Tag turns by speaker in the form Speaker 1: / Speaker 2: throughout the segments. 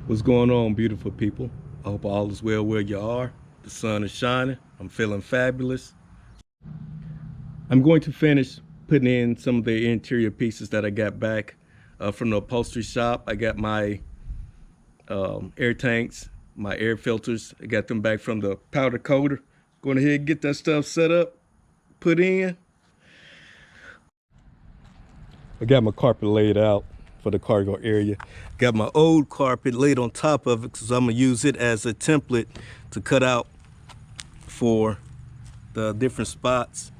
Speaker 1: What's going on, beautiful people? I hope all is well where you are. The sun is shining. I'm feeling fabulous. I'm going to finish putting in some of the interior pieces that I got back from the upholstery shop. I got my air tanks, my air filters. I got them back from the powder coater. Going ahead and get that stuff set up, put in. I got my carpet laid out for the cargo area. Got my old carpet laid on top of it because I'm gonna use it as a template to cut out for the different spots.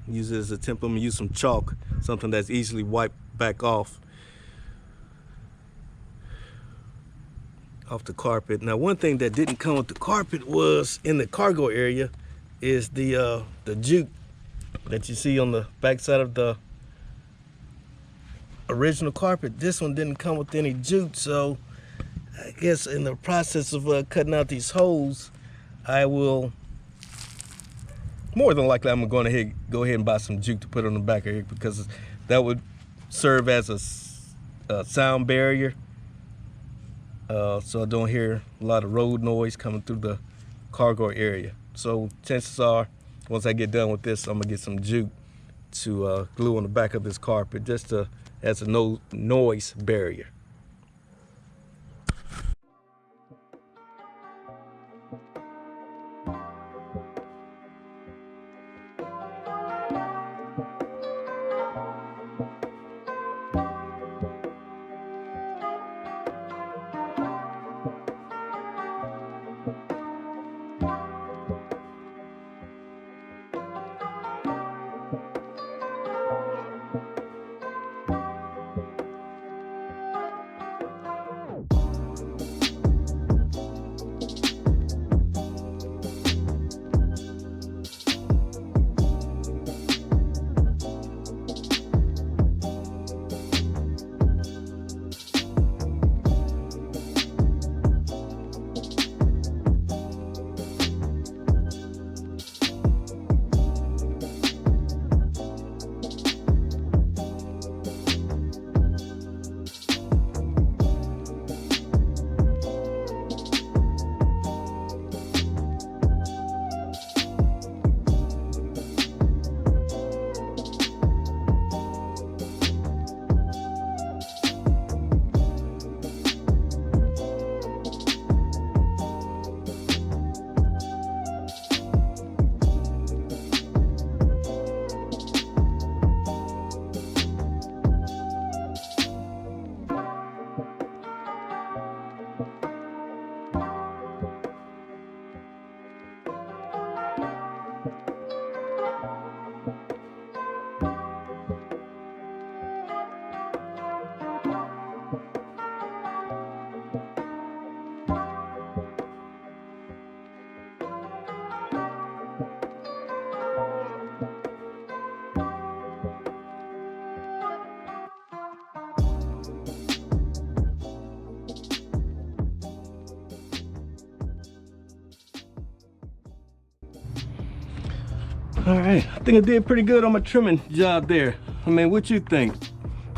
Speaker 1: Use it as a template. I'm gonna use some chalk, something that's easily wiped back off the carpet. Now, one thing that didn't come with the carpet was in the cargo area is the jute that you see on the back side of the original carpet. This one didn't come with any jute, so I guess in the process of cutting out these holes, I will more than likely I'm going to go ahead and buy some jute to put on the back of it, because that would serve as a sound barrier, so I don't hear a lot of road noise coming through the cargo area. So chances are, once I get done with this, I'm gonna get some jute to glue on the back of this carpet, just as a noise barrier. All right, I think I did pretty good on my trimming job there. I mean, what you think?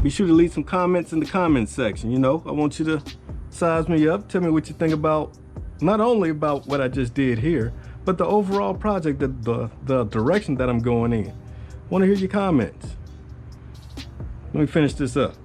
Speaker 1: Be sure to leave some comments in the comments section. You know, I want you to size me up. Tell me what you think about, not only about what I just did here, but the overall project, the direction that I'm going in. I want to hear your comments. Let me finish this up.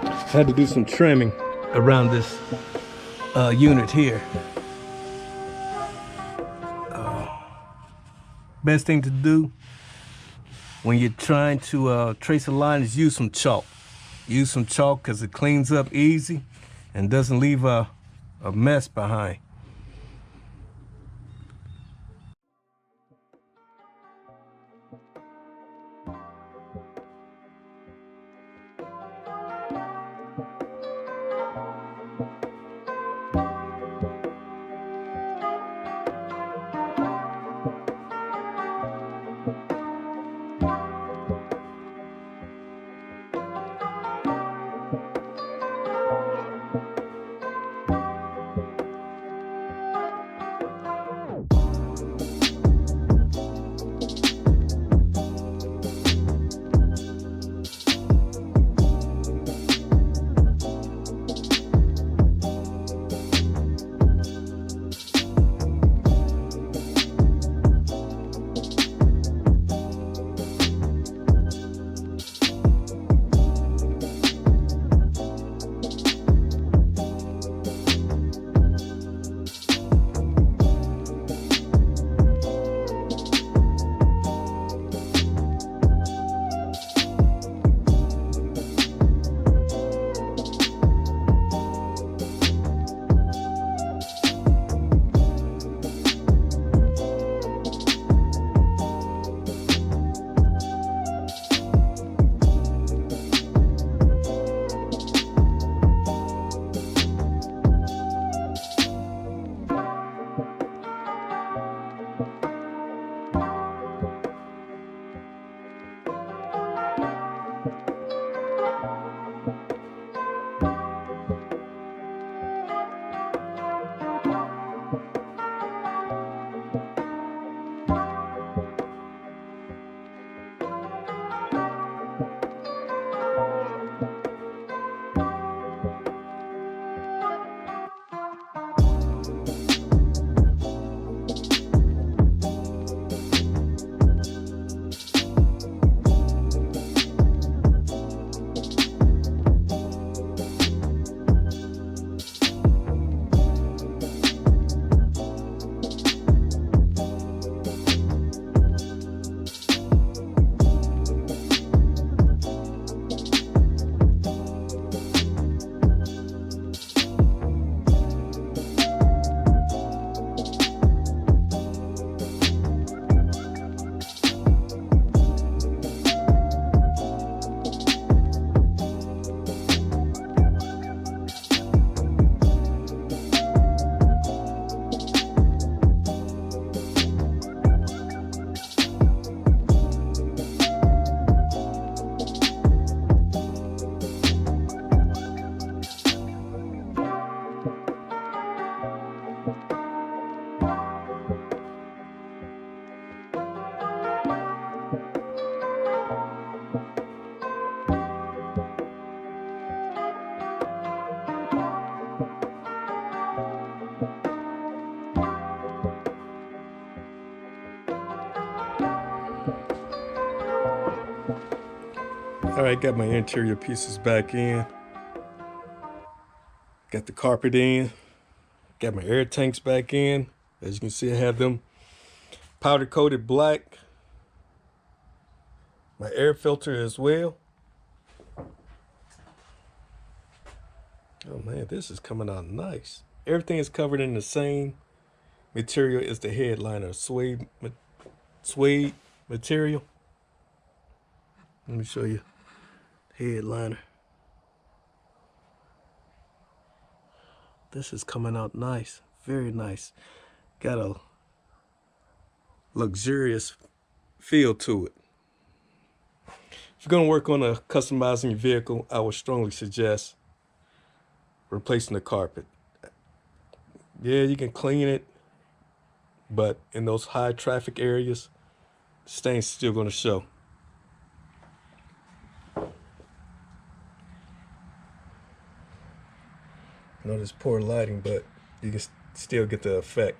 Speaker 1: I had to do some trimming around this unit here. Best thing to do when you're trying to trace a line is use some chalk. Use some chalk because it cleans up easy and doesn't leave a mess behind. All right, got my interior pieces back in. Got the carpet in. Got my air tanks back in. As you can see, I have them powder coated black. My air filter as well. Oh man, this is coming out nice. Everything is covered in the same material as the headliner, suede material. Let me show you headliner. This is coming out nice, very nice. Got a luxurious feel to it. If you're gonna work on customizing your vehicle, I would strongly suggest replacing the carpet. Yeah, you can clean it, but in those high traffic areas, stains still gonna show. I know there's poor lighting, but you can still get the effect.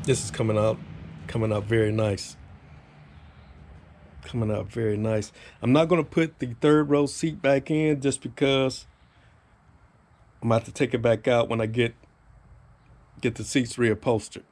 Speaker 1: This is coming out very nice. Coming out very nice. I'm not going to put the third row seat back in just because I'm about to take it back out when I get the seats reupholstered.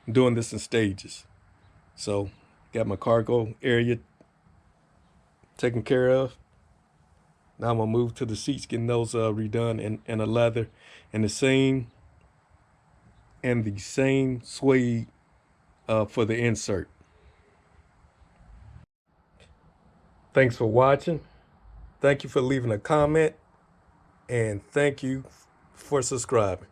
Speaker 1: I'm doing this in stages. So got my cargo area taken care of. Now I'm gonna move to the seats, getting those redone in a leather and the same suede for the insert. Thanks for watching. Thank you for leaving a comment, and thank you for subscribing.